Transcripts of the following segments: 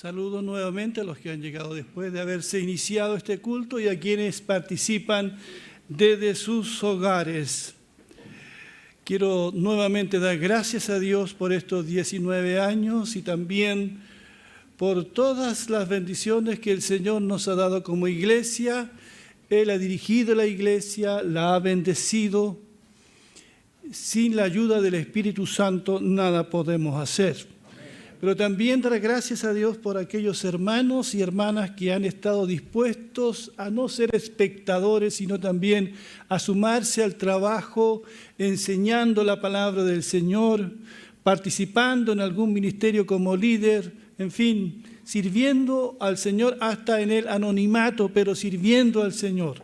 Saludo nuevamente a los que han llegado después de haberse iniciado este culto y a quienes participan desde sus hogares. Quiero nuevamente dar gracias a Dios por estos 19 años y también por todas las bendiciones que el Señor nos ha dado como iglesia. Él ha dirigido la iglesia, la ha bendecido. Sin la ayuda del Espíritu Santo nada podemos hacer. Pero también dar gracias a Dios por aquellos hermanos y hermanas que han estado dispuestos a no ser espectadores, sino también a sumarse al trabajo, enseñando la palabra del Señor, participando en algún ministerio como líder, en fin, sirviendo al Señor hasta en el anonimato, pero sirviendo al Señor,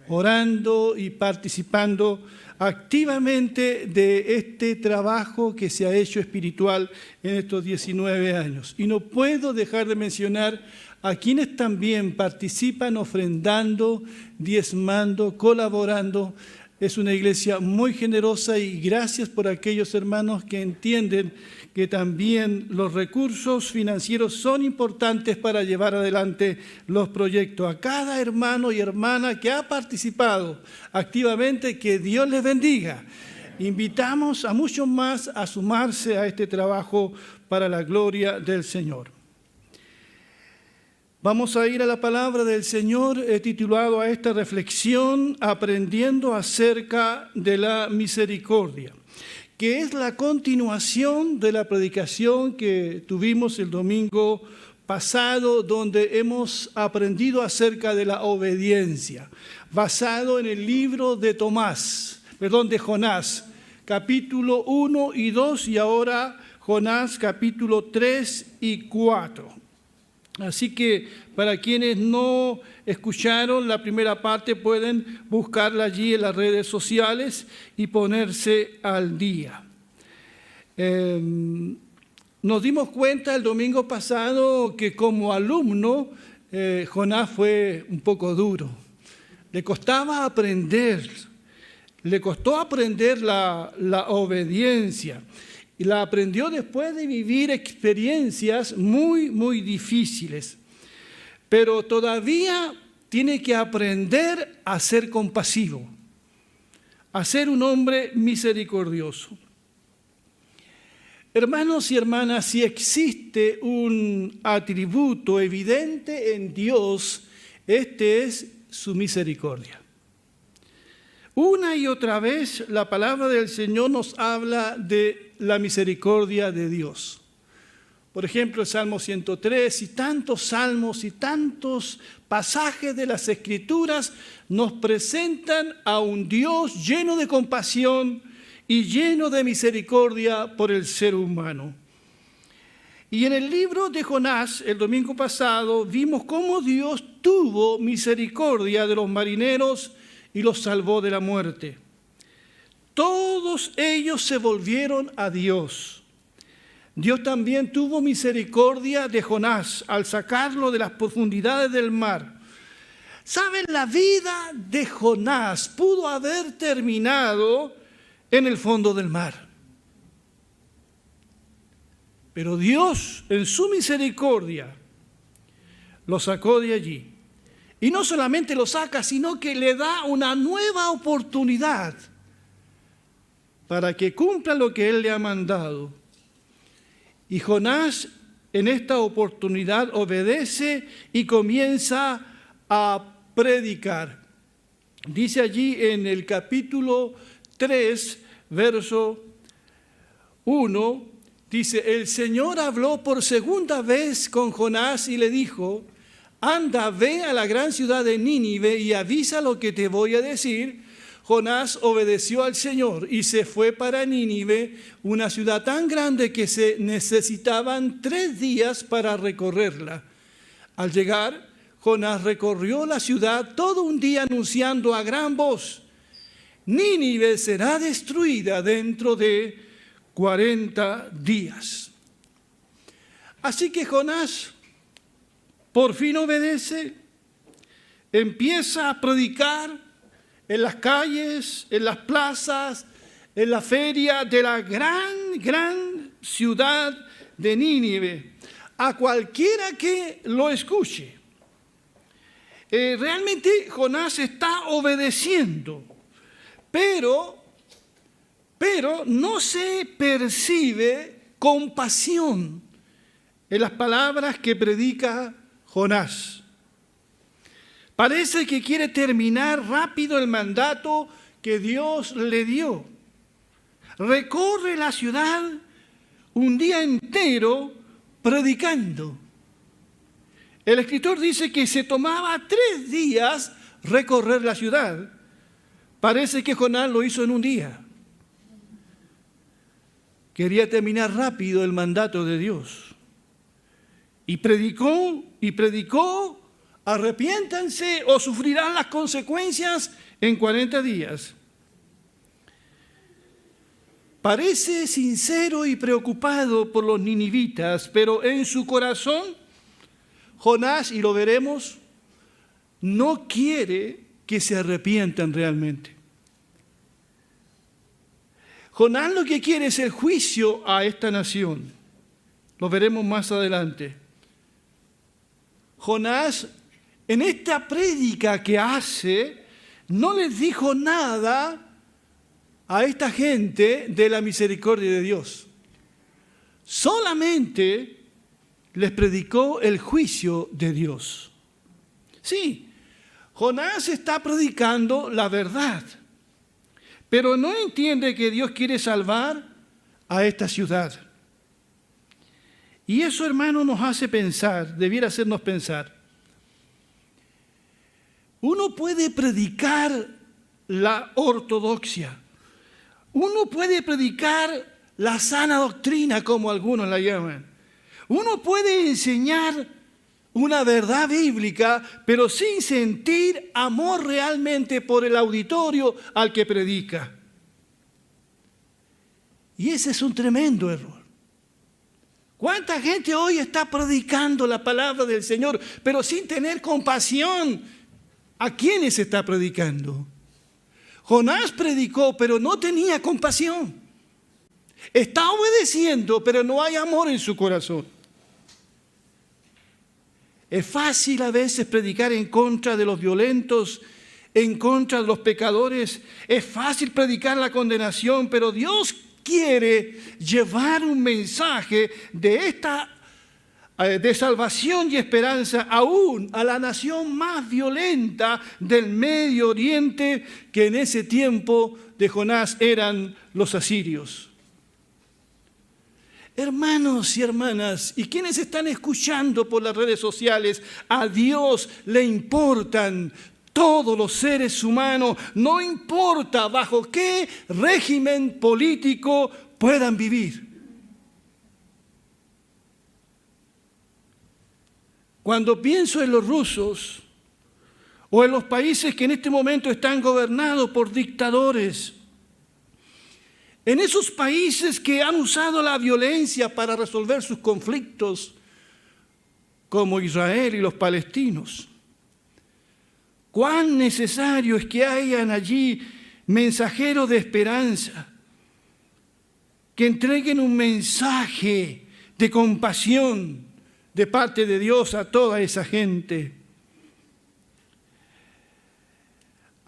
orando y participando activamente de este trabajo que se ha hecho espiritual en estos 19 años. Y no puedo dejar de mencionar a quienes también participan ofrendando, diezmando, colaborando. Es una iglesia muy generosa y gracias por aquellos hermanos que entienden que también los recursos financieros son importantes para llevar adelante los proyectos. A cada hermano y hermana que ha participado activamente, que Dios les bendiga. Invitamos a muchos más a sumarse a este trabajo para la gloria del Señor. Vamos a ir a la palabra del Señor. He titulado a esta reflexión Aprendiendo acerca de la misericordia, que es la continuación de la predicación que tuvimos el domingo pasado, donde hemos aprendido acerca de la obediencia, basado en el libro de Jonás, capítulo 1 y 2, y ahora Jonás, capítulo 3 y 4. Así que para quienes no escucharon la primera parte, pueden buscarla allí en las redes sociales y ponerse al día. Nos dimos cuenta el domingo pasado que como alumno Jonás fue un poco duro. Le costaba aprender, le costó aprender la obediencia. Y la aprendió después de vivir experiencias muy, muy difíciles. Pero todavía tiene que aprender a ser compasivo, a ser un hombre misericordioso. Hermanos y hermanas, si existe un atributo evidente en Dios, este es su misericordia. Una y otra vez la palabra del Señor nos habla de la misericordia de Dios. Por ejemplo, el Salmo 103 y tantos salmos y tantos pasajes de las Escrituras nos presentan a un Dios lleno de compasión y lleno de misericordia por el ser humano. Y en el libro de Jonás, el domingo pasado, vimos cómo Dios tuvo misericordia de los marineros y los salvó de la muerte. Todos ellos se volvieron a Dios. Dios también tuvo misericordia de Jonás al sacarlo de las profundidades del mar. ¿Saben? La vida de Jonás pudo haber terminado en el fondo del mar. Pero Dios, en su misericordia, lo sacó de allí. Y no solamente lo saca, sino que le da una nueva oportunidad para que cumpla lo que Él le ha mandado. Y Jonás en esta oportunidad obedece y comienza a predicar. Dice allí en el capítulo 3, verso 1, dice: el Señor habló por segunda vez con Jonás y le dijo: anda, ve a la gran ciudad de Nínive y avisa lo que te voy a decir. Jonás obedeció al Señor y se fue para Nínive, una ciudad tan grande que se necesitaban 3 días para recorrerla. Al llegar, Jonás recorrió la ciudad todo un día anunciando a gran voz: Nínive será destruida dentro de 40 días. Así que Jonás por fin obedece, empieza a predicar en las calles, en las plazas, en la feria de la gran ciudad de Nínive. a cualquiera que lo escuche. Realmente Jonás está obedeciendo, pero no se percibe compasión en las palabras que predica Jonás. Parece que quiere terminar rápido el mandato que Dios le dio. Recorre la ciudad un día entero predicando. El escritor dice que se tomaba 3 días recorrer la ciudad. Parece que Jonás lo hizo en un día. Quería terminar rápido el mandato de Dios. Y predicó, arrepiéntanse o sufrirán las consecuencias en 40 días. Parece sincero y preocupado por los ninivitas, pero en su corazón, Jonás, y lo veremos, no quiere que se arrepientan realmente. Jonás lo que quiere es el juicio a esta nación. Lo veremos más adelante. Jonás, en esta prédica que hace, no les dijo nada a esta gente de la misericordia de Dios. Solamente les predicó el juicio de Dios. Sí, Jonás está predicando la verdad, pero no entiende que Dios quiere salvar a esta ciudad. Y eso, hermano, nos hace pensar, debiera hacernos pensar. Uno puede predicar la ortodoxia, uno puede predicar la sana doctrina, como algunos la llaman. Uno puede enseñar una verdad bíblica, pero sin sentir amor realmente por el auditorio al que predica. Y ese es un tremendo error. ¿Cuánta gente hoy está predicando la palabra del Señor, pero sin tener compasión? ¿A quiénes está predicando? Jonás predicó, pero no tenía compasión. Está obedeciendo, pero no hay amor en su corazón. Es fácil a veces predicar en contra de los violentos, en contra de los pecadores. Es fácil predicar la condenación, pero Dios quiere llevar un mensaje de salvación y esperanza aún a la nación más violenta del Medio Oriente, que en ese tiempo de Jonás eran los asirios. Hermanos y hermanas, y quienes están escuchando por las redes sociales, a Dios le importan todos los seres humanos, no importa bajo qué régimen político puedan vivir. Cuando pienso en los rusos o en los países que en este momento están gobernados por dictadores, en esos países que han usado la violencia para resolver sus conflictos, como Israel y los palestinos, cuán necesario es que hayan allí mensajeros de esperanza, que entreguen un mensaje de compasión de parte de Dios a toda esa gente.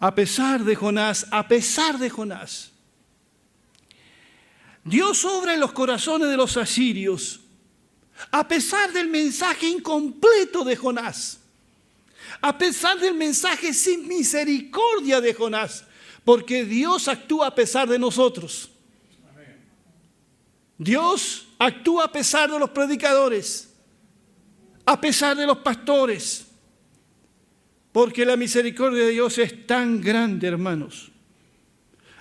A pesar de Jonás, Dios obra en los corazones de los asirios, a pesar del mensaje incompleto de Jonás, a pesar del mensaje sin misericordia de Jonás, porque Dios actúa a pesar de nosotros. Dios actúa a pesar de los predicadores, a pesar de los pastores, porque la misericordia de Dios es tan grande, hermanos.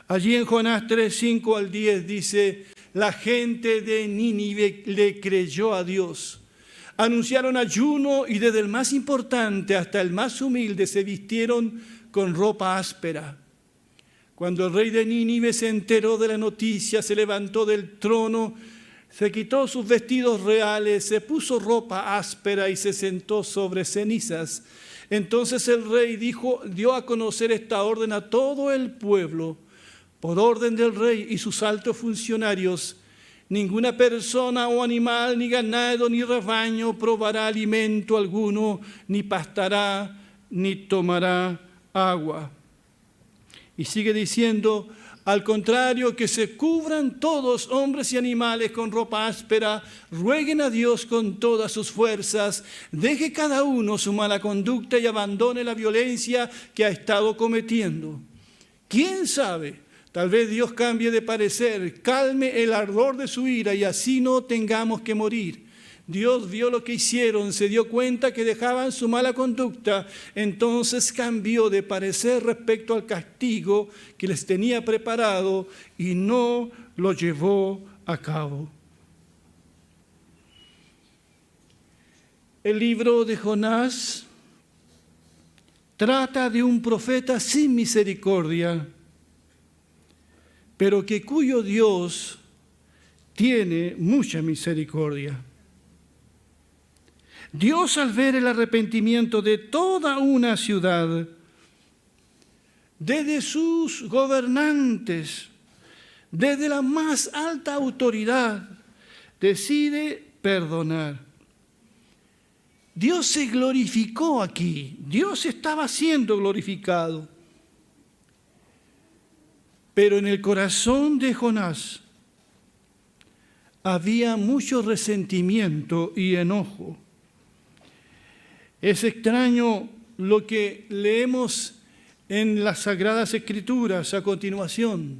Allí en Jonás 3, 5 al 10 dice, la gente de Nínive le creyó a Dios. Anunciaron ayuno y desde el más importante hasta el más humilde se vistieron con ropa áspera. Cuando el rey de Nínive se enteró de la noticia, se levantó del trono, se quitó sus vestidos reales, se puso ropa áspera y se sentó sobre cenizas. Entonces el rey dio a conocer esta orden a todo el pueblo. Por orden del rey y sus altos funcionarios, Ninguna persona o animal, ni ganado, ni rebaño probará alimento alguno, ni pastará, ni tomará agua. Y sigue diciendo, al contrario, que se cubran todos, hombres y animales, con ropa áspera, rueguen a Dios con todas sus fuerzas, deje cada uno su mala conducta y abandone la violencia que ha estado cometiendo. ¿Quién sabe? Tal vez Dios cambie de parecer, calme el ardor de su ira y así no tengamos que morir. Dios vio lo que hicieron, se dio cuenta que dejaban su mala conducta, entonces cambió de parecer respecto al castigo que les tenía preparado y no lo llevó a cabo. El libro de Jonás trata de un profeta sin misericordia, pero cuyo Dios tiene mucha misericordia. Dios, al ver el arrepentimiento de toda una ciudad, desde sus gobernantes, desde la más alta autoridad, decide perdonar. Dios se glorificó aquí, Dios estaba siendo glorificado. Pero en el corazón de Jonás había mucho resentimiento y enojo. Es extraño lo que leemos en las Sagradas Escrituras a continuación.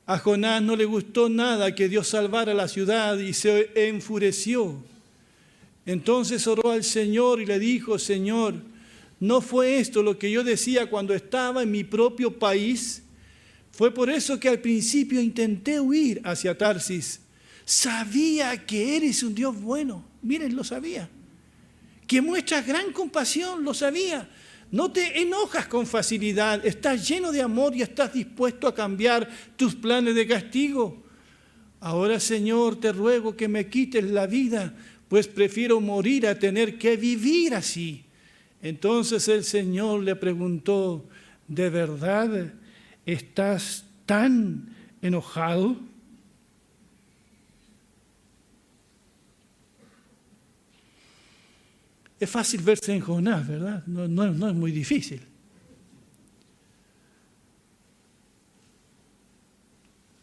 A Jonás no le gustó nada que Dios salvara la ciudad y se enfureció. Entonces oró al Señor y le dijo, Señor, ¿no fue esto lo que yo decía cuando estaba en mi propio país? Fue por eso que al principio intenté huir hacia Tarsis. Sabía que eres un Dios bueno. Miren, lo sabía. Que muestras gran compasión, lo sabía. No te enojas con facilidad. Estás lleno de amor y estás dispuesto a cambiar tus planes de castigo. Ahora, Señor, te ruego que me quites la vida, pues prefiero morir a tener que vivir así. Entonces el Señor le preguntó, ¿de verdad estás tan enojado? Es fácil verse en Jonás, ¿verdad? No es muy difícil.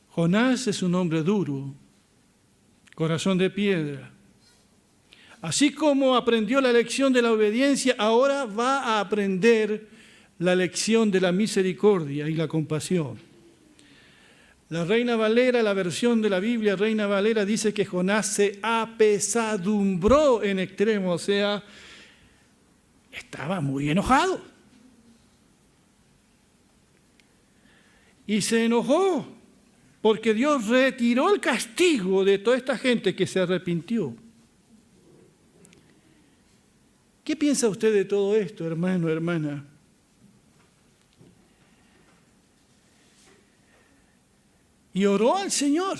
Jonás es un hombre duro, corazón de piedra. Así como aprendió la lección de la obediencia, ahora va a aprender la lección de la misericordia y la compasión. La Reina Valera, la versión de la Biblia Reina Valera, dice que Jonás se apesadumbró en extremo, o sea, estaba muy enojado. Y se enojó porque Dios retiró el castigo de toda esta gente que se arrepintió. ¿Qué piensa usted de todo esto, hermano, hermana? Y oró al Señor.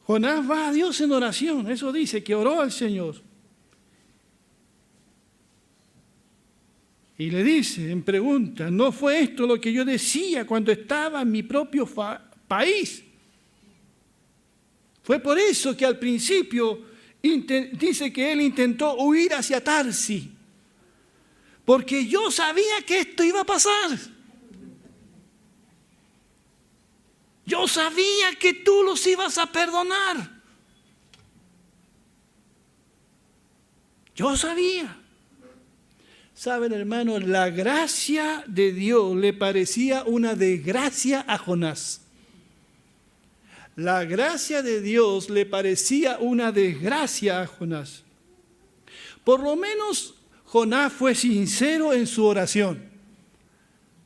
Jonás va a Dios en oración, eso dice, que oró al Señor. Y le dice, en pregunta, ¿no fue esto lo que yo decía cuando estaba en mi propio país? Fue por eso que al principio dice que él intentó huir hacia Tarsis, porque yo sabía que esto iba a pasar. Yo sabía que tú los ibas a perdonar. Yo sabía. Saben, hermanos, la gracia de Dios le parecía una desgracia a Jonás. La gracia de Dios le parecía una desgracia a Jonás. Por lo menos Jonás fue sincero en su oración.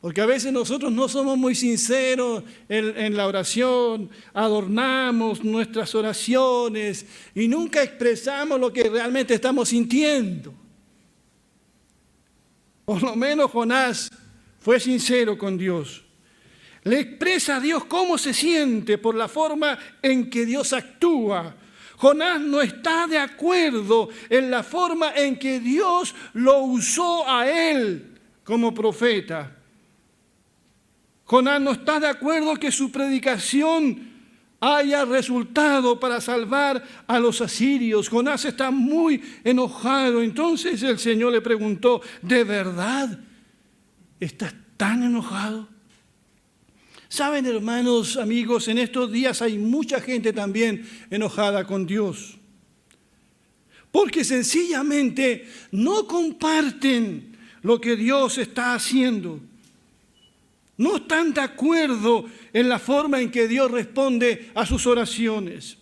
Porque a veces nosotros no somos muy sinceros en la oración, adornamos nuestras oraciones y nunca expresamos lo que realmente estamos sintiendo. Por lo menos Jonás fue sincero con Dios. Le expresa a Dios cómo se siente por la forma en que Dios actúa. Jonás no está de acuerdo en la forma en que Dios lo usó a él como profeta. Jonás no está de acuerdo que su predicación haya resultado para salvar a los asirios. Jonás está muy enojado. Entonces el Señor le preguntó, ¿de verdad estás tan enojado? Saben, hermanos, amigos, en estos días hay mucha gente también enojada con Dios, porque sencillamente no comparten lo que Dios está haciendo. No están de acuerdo en la forma en que Dios responde a sus oraciones.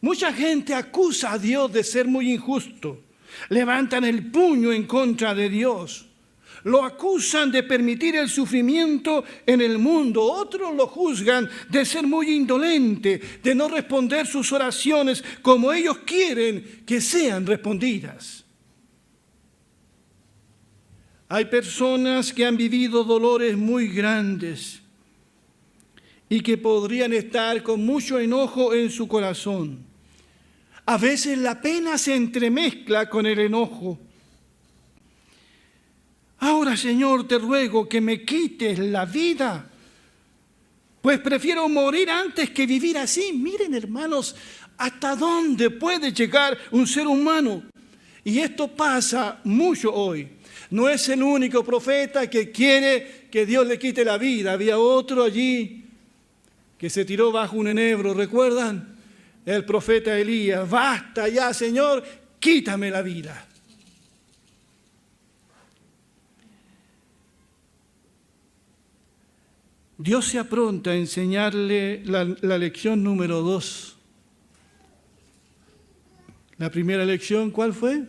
Mucha gente acusa a Dios de ser muy injusto. Levantan el puño en contra de Dios. Lo acusan de permitir el sufrimiento en el mundo. Otros lo juzgan de ser muy indolente, de no responder sus oraciones como ellos quieren que sean respondidas. Hay personas que han vivido dolores muy grandes y que podrían estar con mucho enojo en su corazón. A veces la pena se entremezcla con el enojo. Ahora, Señor, te ruego que me quites la vida, pues prefiero morir antes que vivir así. Miren, hermanos, hasta dónde puede llegar un ser humano. Y esto pasa mucho hoy. No es el único profeta que quiere que Dios le quite la vida. Había otro allí que se tiró bajo un enebro, ¿recuerdan? El profeta Elías. Basta ya, Señor, quítame la vida. Dios se apronta a enseñarle la lección número 2. La primera lección, ¿cuál fue?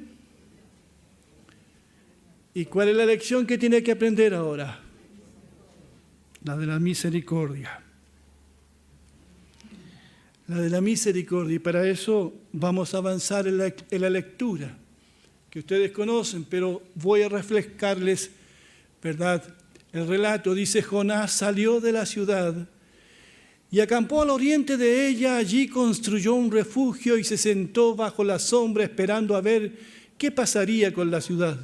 ¿Y cuál es la lección que tiene que aprender ahora? La de la misericordia. La de la misericordia. Y para eso vamos a avanzar en la lectura, que ustedes conocen, pero voy a refrescarles, ¿verdad? El relato dice, Jonás salió de la ciudad y acampó al oriente de ella. Allí construyó un refugio y se sentó bajo la sombra esperando a ver qué pasaría con la ciudad.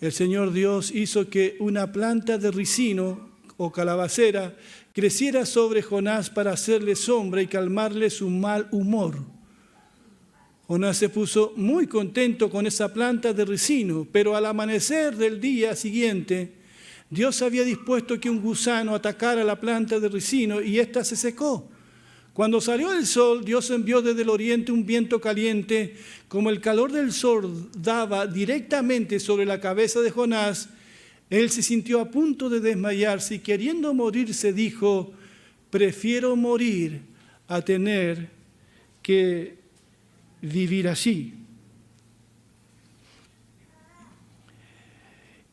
El Señor Dios hizo que una planta de ricino o calabacera creciera sobre Jonás para hacerle sombra y calmarle su mal humor. Jonás se puso muy contento con esa planta de ricino, pero al amanecer del día siguiente, Dios había dispuesto que un gusano atacara la planta de ricino y ésta se secó. Cuando salió el sol, Dios envió desde el oriente un viento caliente. Como el calor del sol daba directamente sobre la cabeza de Jonás, él se sintió a punto de desmayarse y queriendo morirse dijo, prefiero morir a tener que vivir así.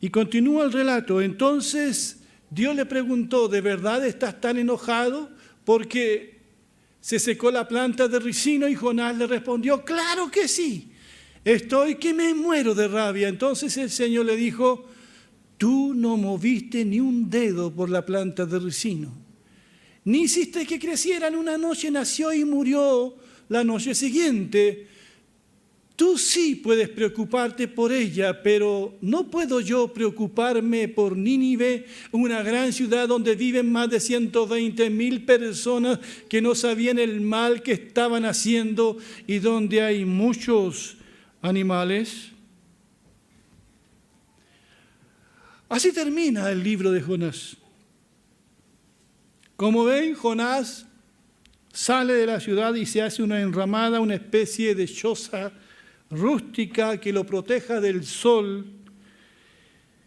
Y continúa el relato. Entonces Dios le preguntó, ¿de verdad estás tan enojado porque se secó la planta de ricino? Y Jonás le respondió, claro que sí, estoy que me muero de rabia. Entonces el Señor le dijo, tú no moviste ni un dedo por la planta de ricino, ni hiciste que creciera. En una noche nació y murió la noche siguiente. Tú sí puedes preocuparte por ella, pero ¿no puedo yo preocuparme por Nínive, una gran ciudad donde viven más de 120,000 personas que no sabían el mal que estaban haciendo y donde hay muchos animales? Así termina el libro de Jonás. Como ven, Jonás sale de la ciudad y se hace una enramada, una especie de choza rústica que lo proteja del sol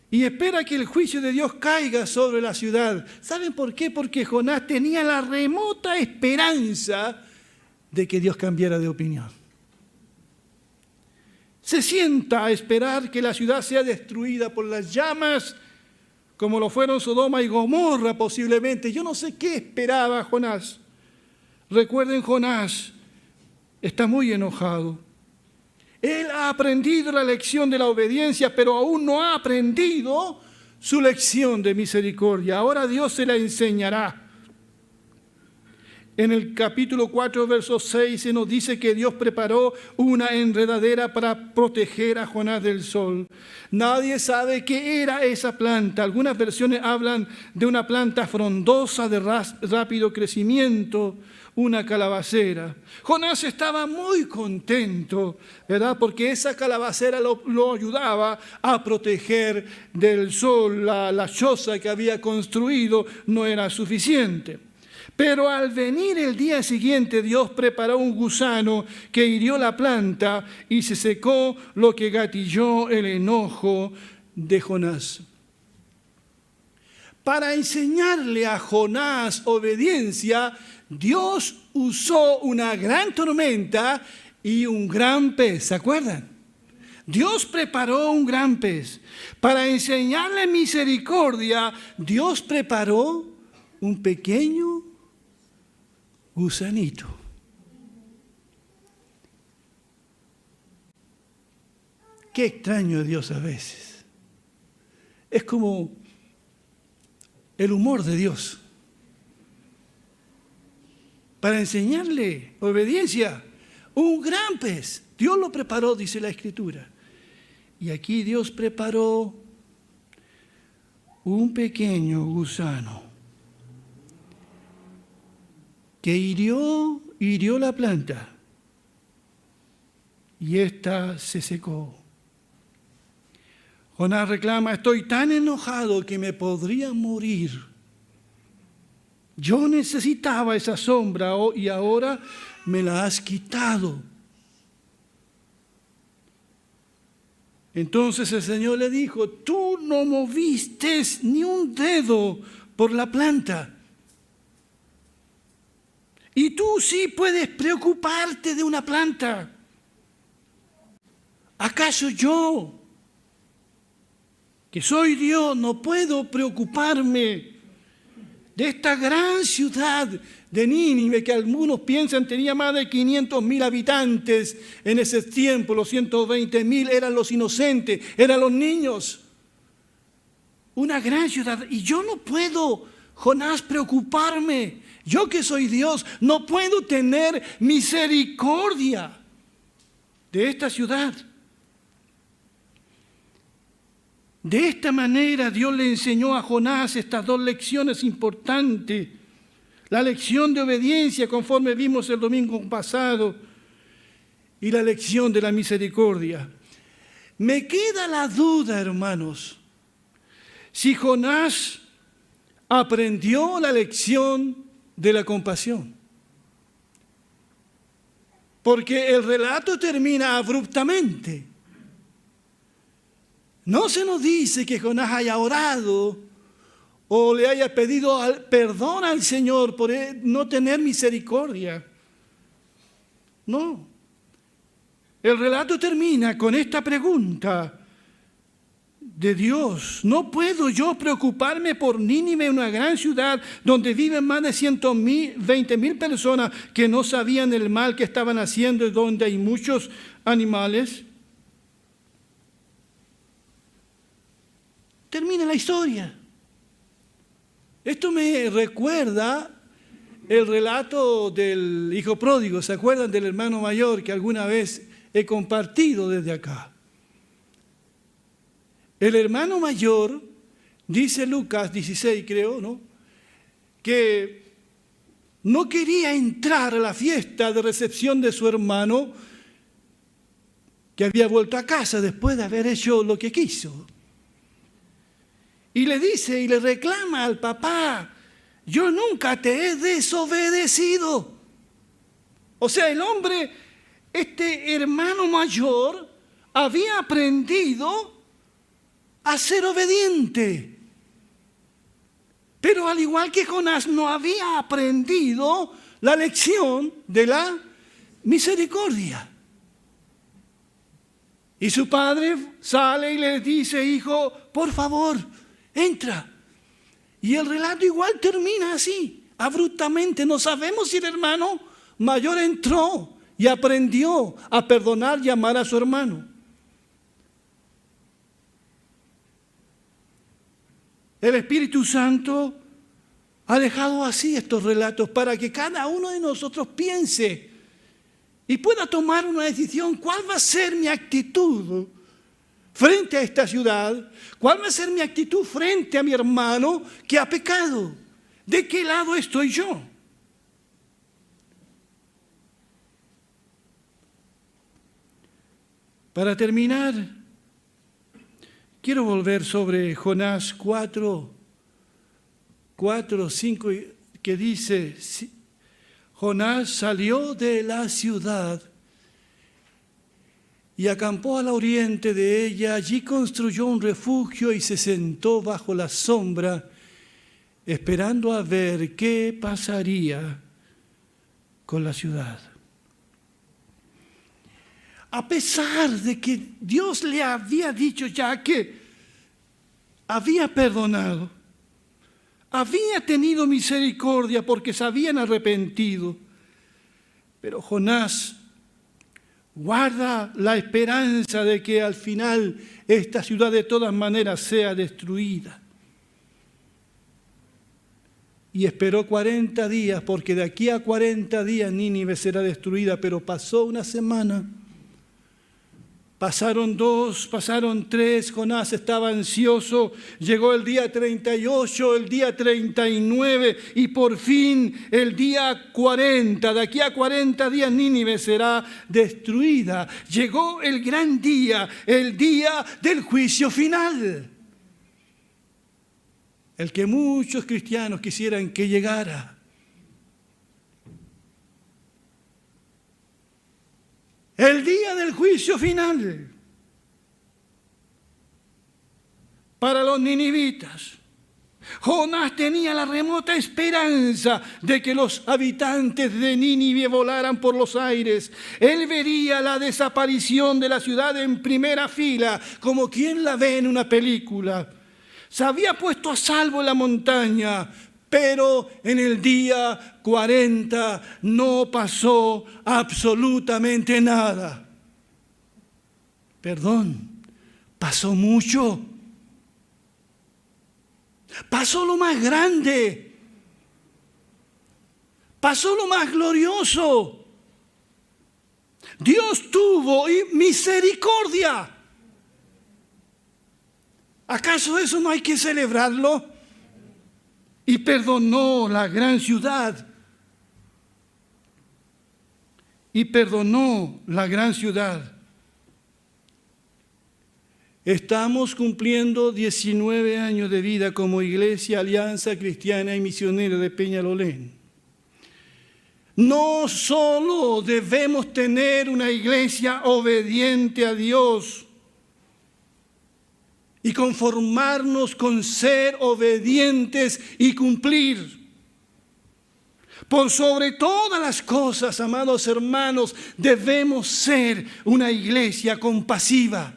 y espera que el juicio de Dios caiga sobre la ciudad. ¿Saben por qué? Porque Jonás tenía la remota esperanza de que Dios cambiara de opinión. Se sienta a esperar que la ciudad sea destruida por las llamas, como lo fueron Sodoma y Gomorra posiblemente. Yo no sé qué esperaba Jonás. Recuerden, Jonás está muy enojado. Él ha aprendido la lección de la obediencia, pero aún no ha aprendido su lección de misericordia. Ahora Dios se la enseñará. En el capítulo 4, verso 6, se nos dice que Dios preparó una enredadera para proteger a Jonás del sol. Nadie sabe qué era esa planta. Algunas versiones hablan de una planta frondosa de rápido crecimiento, una calabacera. Jonás estaba muy contento, ¿verdad? Porque esa calabacera lo ayudaba a proteger del sol. La choza que había construido no era suficiente. Pero al venir el día siguiente, Dios preparó un gusano que hirió la planta y se secó, lo que gatilló el enojo de Jonás. Para enseñarle a Jonás obediencia, Dios usó una gran tormenta y un gran pez. ¿Se acuerdan? Dios preparó un gran pez. Para enseñarle misericordia, Dios preparó un pequeño gusanito. Qué extraño es Dios a veces. Es como el humor de Dios. Para enseñarle obediencia, un gran pez. Dios lo preparó, dice la Escritura. Y aquí Dios preparó un pequeño gusano que hirió la planta y ésta se secó. Jonás reclama: estoy tan enojado que me podría morir. Yo necesitaba esa sombra y ahora me la has quitado. Entonces el Señor le dijo: tú no moviste ni un dedo por la planta. Y tú sí puedes preocuparte de una planta. ¿Acaso yo, que soy Dios, no puedo preocuparme de esta gran ciudad de Nínive, que algunos piensan tenía más de 500,000 habitantes en ese tiempo? Los 120,000 eran los inocentes, eran los niños. Una gran ciudad. Y yo no puedo, Jonás, preocuparme. Yo que soy Dios, no puedo tener misericordia de esta ciudad. De esta manera Dios le enseñó a Jonás estas dos lecciones importantes. La lección de obediencia, conforme vimos el domingo pasado, y la lección de la misericordia. Me queda la duda, hermanos, si Jonás aprendió la lección de la compasión. Porque el relato termina abruptamente. No se nos dice que Jonás haya orado o le haya pedido perdón al Señor por no tener misericordia. No. El relato termina con esta pregunta de Dios: ¿no puedo yo preocuparme por Nínive, una gran ciudad donde viven más de 120,000 personas que no sabían el mal que estaban haciendo y donde hay muchos animales? Termina la historia. Esto me recuerda el relato del hijo pródigo. ¿Se acuerdan del hermano mayor que alguna vez he compartido desde acá? El hermano mayor, dice Lucas 16, creo, ¿no?, que no quería entrar a la fiesta de recepción de su hermano, que había vuelto a casa después de haber hecho lo que quiso. Y le dice y le reclama al papá: yo nunca te he desobedecido. O sea, el hombre, este hermano mayor, había aprendido a ser obediente. Pero al igual que Jonás, no había aprendido la lección de la misericordia. Y su padre sale y le dice: hijo, por favor, entra. Y el relato igual termina así, abruptamente. No sabemos si el hermano mayor entró y aprendió a perdonar y amar a su hermano. El Espíritu Santo ha dejado así estos relatos para que cada uno de nosotros piense y pueda tomar una decisión. ¿Cuál va a ser mi actitud frente a esta ciudad? ¿Cuál va a ser mi actitud frente a mi hermano que ha pecado? ¿De qué lado estoy yo? Para terminar, quiero volver sobre Jonás 4, 5, que dice: Jonás salió de la ciudad y acampó al oriente de ella. Allí construyó un refugio y se sentó bajo la sombra, esperando a ver qué pasaría con la ciudad. A pesar de que Dios le había dicho ya que había perdonado, había tenido misericordia porque se habían arrepentido, pero Jonás guarda la esperanza de que al final esta ciudad de todas maneras sea destruida. Y esperó 40 días, porque de aquí a 40 días Nínive será destruida, pero pasó una semana. Pasaron 2, pasaron 3, Jonás estaba ansioso, llegó el día 38, el día 39 y por fin el día 40. De aquí a 40 días Nínive será destruida. Llegó el gran día, el día del juicio final. El que muchos cristianos quisieran que llegara. El día del juicio final para los ninivitas. Jonás tenía la remota esperanza de que los habitantes de Nínive volaran por los aires. Él vería la desaparición de la ciudad en primera fila, como quien la ve en una película. Se había puesto a salvo en la montaña, pero en el día 40 no pasó absolutamente nada. Perdón, pasó mucho. Pasó lo más grande. Pasó lo más glorioso. Dios tuvo misericordia. ¿Acaso eso no hay que celebrarlo? Y perdonó la gran ciudad. Y perdonó la gran ciudad. Estamos cumpliendo 19 años de vida como Iglesia Alianza Cristiana y Misionera de Peñalolén. No solo debemos tener una iglesia obediente a Dios y conformarnos con ser obedientes y cumplir. Por sobre todas las cosas, amados hermanos, debemos ser una iglesia compasiva.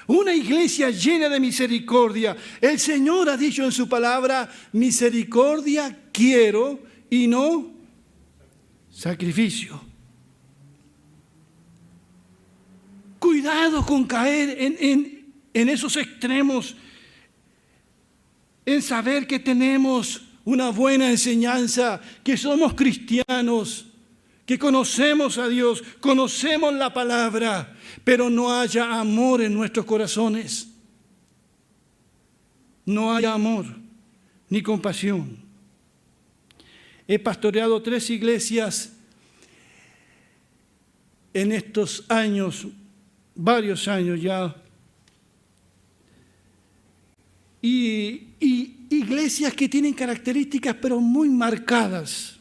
Una iglesia llena de misericordia. El Señor ha dicho en su palabra: misericordia quiero y no sacrificio. Cuidado con caer en esos extremos, en saber que tenemos una buena enseñanza, que somos cristianos, que conocemos a Dios, conocemos la palabra, pero no haya amor en nuestros corazones. No haya amor ni compasión. He pastoreado 3 iglesias en estos años, varios años ya. Y iglesias que tienen características pero muy marcadas.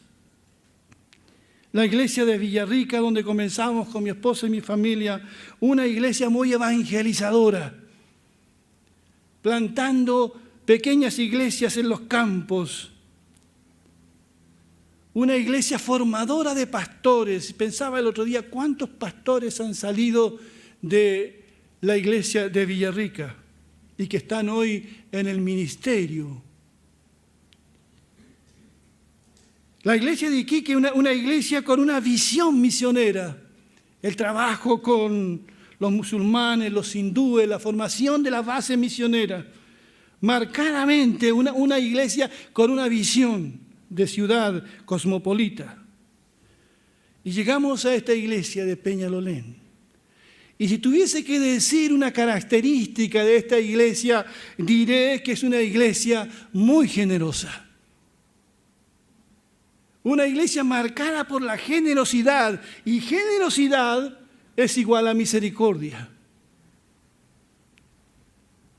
La iglesia de Villarrica, donde comenzamos con mi esposa y mi familia, una iglesia muy evangelizadora, plantando pequeñas iglesias en los campos. Una iglesia formadora de pastores. Pensaba el otro día, ¿cuántos pastores han salido de la iglesia de Villarrica y que están hoy en el ministerio? La iglesia de Iquique, una iglesia con una visión misionera. El trabajo con los musulmanes, los hindúes, la formación de la base misionera. marcadamente una iglesia con una visión de ciudad cosmopolita. Y llegamos a esta iglesia de Peñalolén. Y si tuviese que decir una característica de esta iglesia, diré que es una iglesia muy generosa. Una iglesia marcada por la generosidad. Y generosidad es igual a misericordia.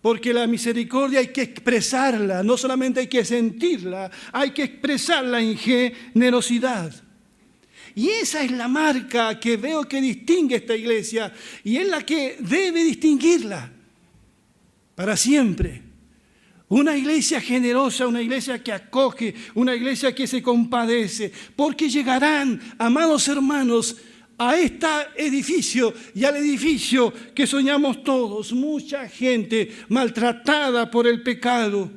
Porque la misericordia hay que expresarla, no solamente hay que sentirla, hay que expresarla en generosidad. Y esa es la marca que veo que distingue esta iglesia y es la que debe distinguirla para siempre. Una iglesia generosa, una iglesia que acoge, una iglesia que se compadece, porque llegarán, amados hermanos, a este edificio y al edificio que soñamos todos, mucha gente maltratada por el pecado.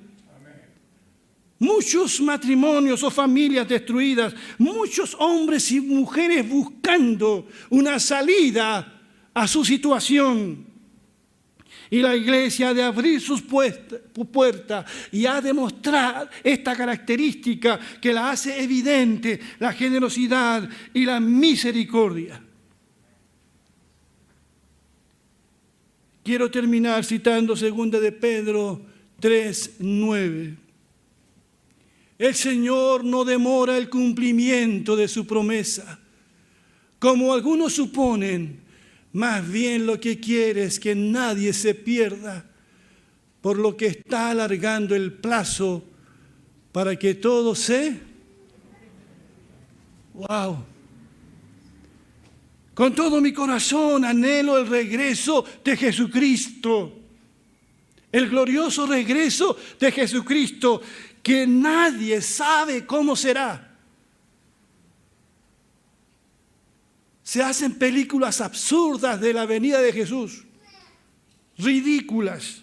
Muchos matrimonios o familias destruidas, muchos hombres y mujeres buscando una salida a su situación. Y la iglesia ha de abrir sus puertas y ha de mostrar esta característica que la hace evidente, la generosidad y la misericordia. Quiero terminar citando 2 de Pedro 3:9. El Señor no demora el cumplimiento de su promesa, como algunos suponen, más bien lo que quiere es que nadie se pierda, por lo que está alargando el plazo para que todo se... ¡Wow! Con todo mi corazón anhelo el regreso de Jesucristo, el glorioso regreso de Jesucristo, que nadie sabe cómo será. Se hacen películas absurdas de la venida de Jesús, ridículas,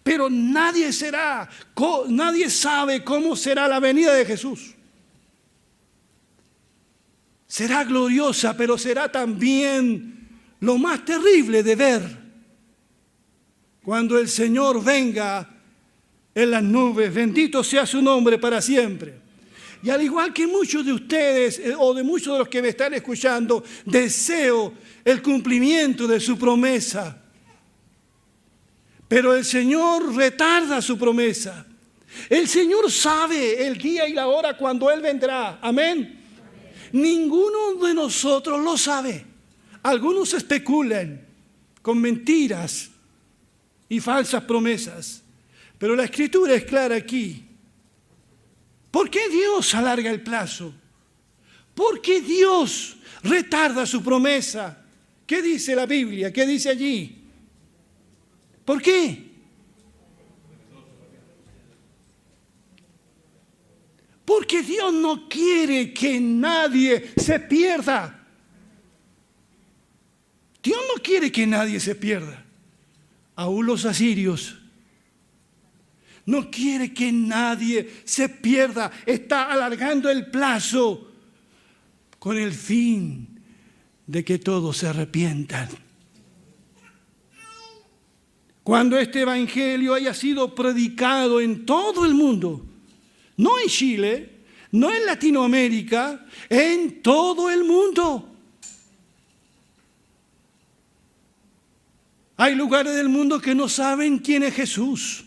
pero nadie sabe cómo será la venida de Jesús. Será gloriosa, pero será también lo más terrible de ver cuando el Señor venga en las nubes. Bendito sea su nombre para siempre. Y al igual que muchos de ustedes o de muchos de los que me están escuchando, deseo el cumplimiento de su promesa. Pero el Señor retarda su promesa. El Señor sabe el día y la hora cuando Él vendrá. Amén. Ninguno de nosotros lo sabe. Algunos especulan con mentiras y falsas promesas. Pero la Escritura es clara aquí. ¿Por qué Dios alarga el plazo? ¿Por qué Dios retarda su promesa? ¿Qué dice la Biblia? ¿Qué dice allí? ¿Por qué? Porque Dios no quiere que nadie se pierda. Dios no quiere que nadie se pierda. Aún los asirios. No quiere que nadie se pierda. Está alargando el plazo con el fin de que todos se arrepientan. Cuando este evangelio haya sido predicado en todo el mundo, no en Chile, no en Latinoamérica, en todo el mundo. Hay lugares del mundo que no saben quién es Jesús,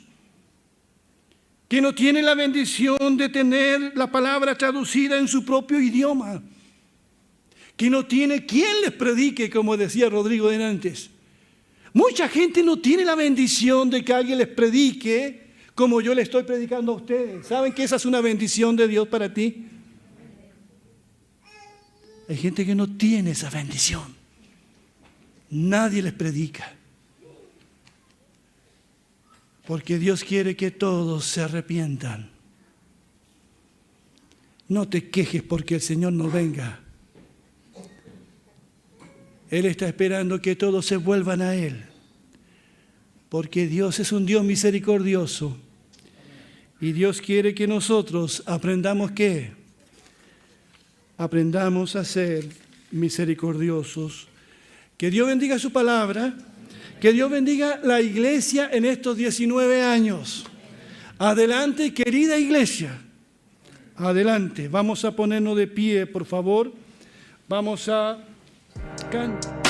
que no tienen la bendición de tener la palabra traducida en su propio idioma, que no tiene quien les predique, como decía Rodrigo de antes. Mucha gente no tiene la bendición de que alguien les predique como yo le estoy predicando a ustedes. ¿Saben que esa es una bendición de Dios para ti? Hay gente que no tiene esa bendición. Nadie les predica. Porque Dios quiere que todos se arrepientan. No te quejes porque el Señor no venga. Él está esperando que todos se vuelvan a Él. Porque Dios es un Dios misericordioso. Y Dios quiere que nosotros aprendamos ¿qué? Aprendamos a ser misericordiosos. Que Dios bendiga su palabra. Que Dios bendiga la iglesia en estos 19 años. Adelante, querida iglesia. Adelante. Vamos a ponernos de pie, por favor. Vamos a cantar.